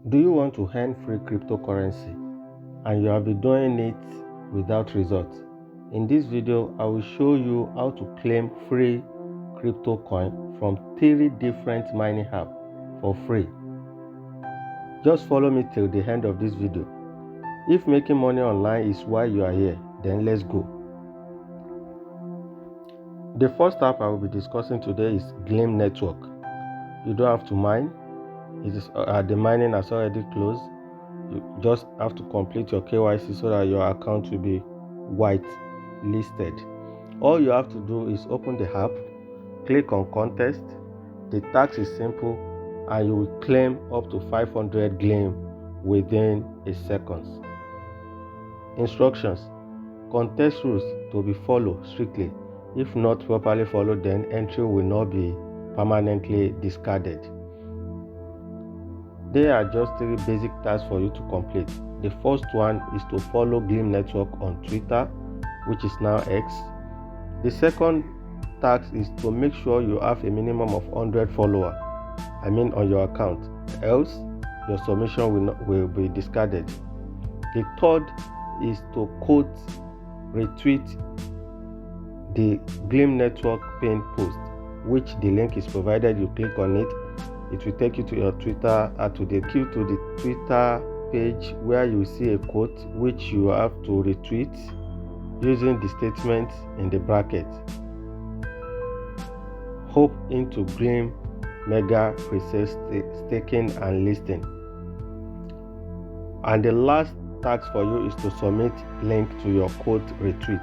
Do you want to earn free cryptocurrency and you have been doing it without results? In this video, I will show you how to claim free crypto coin from 3 different mining apps for free. Just follow me till the end of this video. If making money online is why you are here, then let's go. The first app I will be discussing today is Gleam Network. You don't have to mine. The mining has already closed. You just have to complete your KYC so that your account will be white listed. All you have to do is open the app, click on contest. The task is simple and you will claim up to 500 Gleam within a second. Instructions: contest rules to be followed strictly. If not properly followed, then entry will not be permanently discarded. There are just 3 basic tasks for you to complete. The first one is to follow Gleam Network on Twitter, which is now X. The second task is to make sure you have a minimum of 100 followers, on your account, else your submission will be discarded. The third is to retweet the Gleam Network pinned post, which the link is provided. You click on it, it will take you to your Twitter, to the Twitter page where you see a quote which you have to retweet using the statement in the bracket. Hope into Gleam Mega Pre-sale staking and listing. And the last task for you is to submit link to your quote retweet,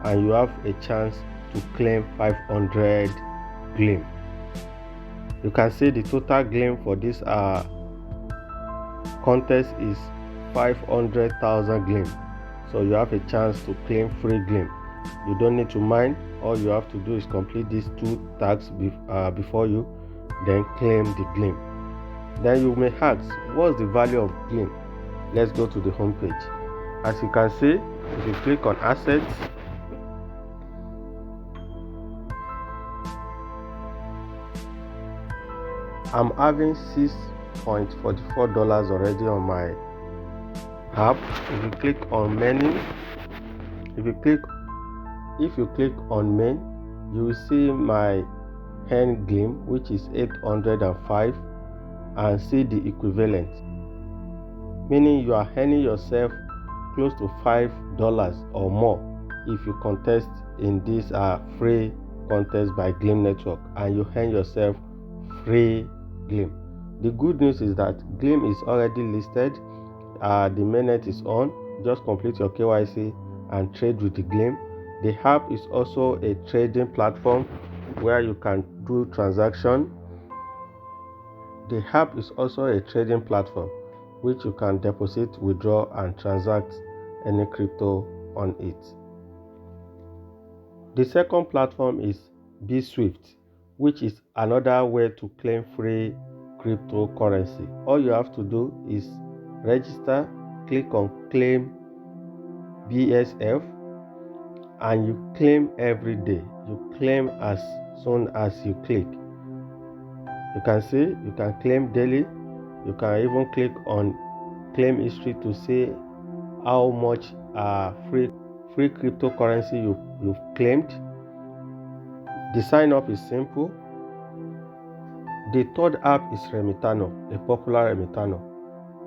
and you have a chance to claim 500 Gleam. You can see the total Gleam for this contest is 500,000 Gleam. So you have a chance to claim free Gleam. You don't need to mine. All you have to do is complete these 2 tasks before you then claim the Gleam. Then you may ask, what's the value of Gleam? Let's go to the home page. As you can see, if you click on assets, I'm having $6.44 already on my app. If you click on menu, if you click on main, you will see my earn Gleam, which is 805, and see the equivalent, meaning you are earning yourself close to $5 or more if you contest in this free contest by Gleam Network, and you earn yourself free Gleam. The good news is that Gleam is already listed. The mainnet is on. Just complete your KYC and trade with the Gleam. The app is also a trading platform where you can do transaction. The app is also a trading platform which you can deposit, withdraw, and transact any crypto on it. The second platform is Biswift, which is another way to claim free cryptocurrency. All you have to do is register, click on claim BSF, and you claim every day. You claim as soon as you click. You can see you can claim daily. You can even click on claim history to see how much free cryptocurrency you've claimed. The sign up is simple. The third app is Remitano, a popular Remitano.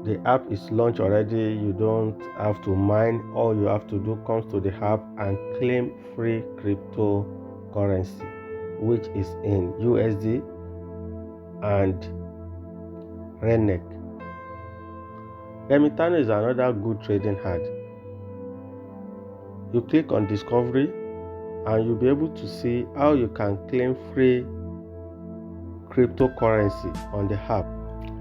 The app is launched already. You don't have to mine. All you have to do comes to the app and claim free cryptocurrency, which is in USD and RENEC. Remitano is another good trading app. You click on discovery and you'll be able to see how you can claim free cryptocurrency on the app.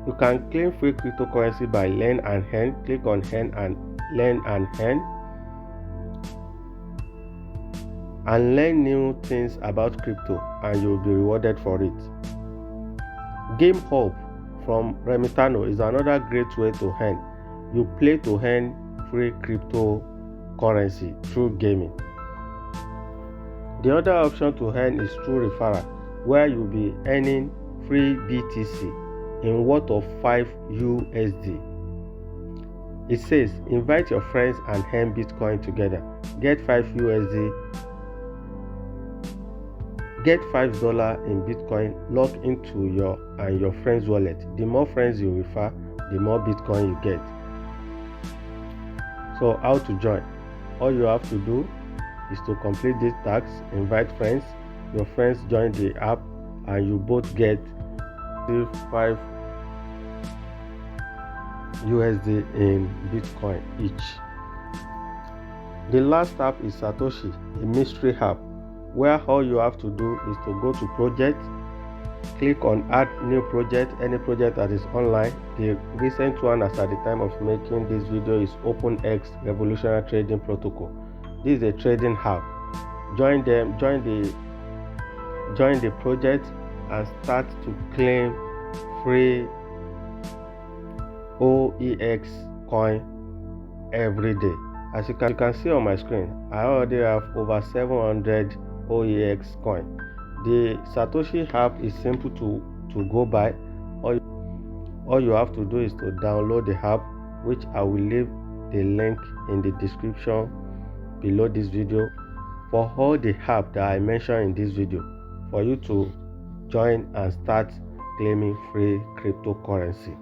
You can claim free cryptocurrency by learn and earn. Click on earn and learn and earn, and learn new things about crypto, and you'll be rewarded for it. Game Hub from Remitano is another great way to earn. You play to earn free cryptocurrency through gaming. The other option to earn is through referral, where you'll be earning free BTC in worth of 5 USD. It says invite your friends and earn Bitcoin together. Get 5 USD. Get $5 in Bitcoin logged into your friend's wallet. The more friends you refer, the more Bitcoin you get. So how to join? All you have to do is to complete these tasks, invite friends, your friends join the app, and you both get 5 USD in Bitcoin each. The last app is Satoshi, a mystery app, where all you have to do is to go to project, click on add new project, any project that is online. The recent one as at the time of making this video is OpenEx Revolutionary Trading Protocol. This is a trading app. Join the project and start to claim free OEX coin every day. As you can see on my screen, I already have over 700 OEX coin. The Satoshi app is simple to go by. All you have to do is to download the app, which I will leave the link in the description below this video for all the app that I mentioned in this video, for you to join and start claiming free cryptocurrency.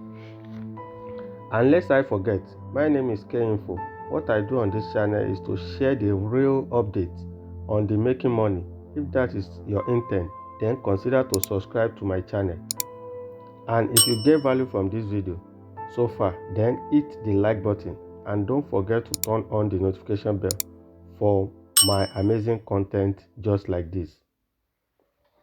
And lest I forget, my name is K-Info. What I do on this channel is to share the real updates on the making money. If that is your intent, then consider to subscribe to my channel. And if you get value from this video so far, then hit the like button and don't forget to turn on the notification bell for my amazing content just like this.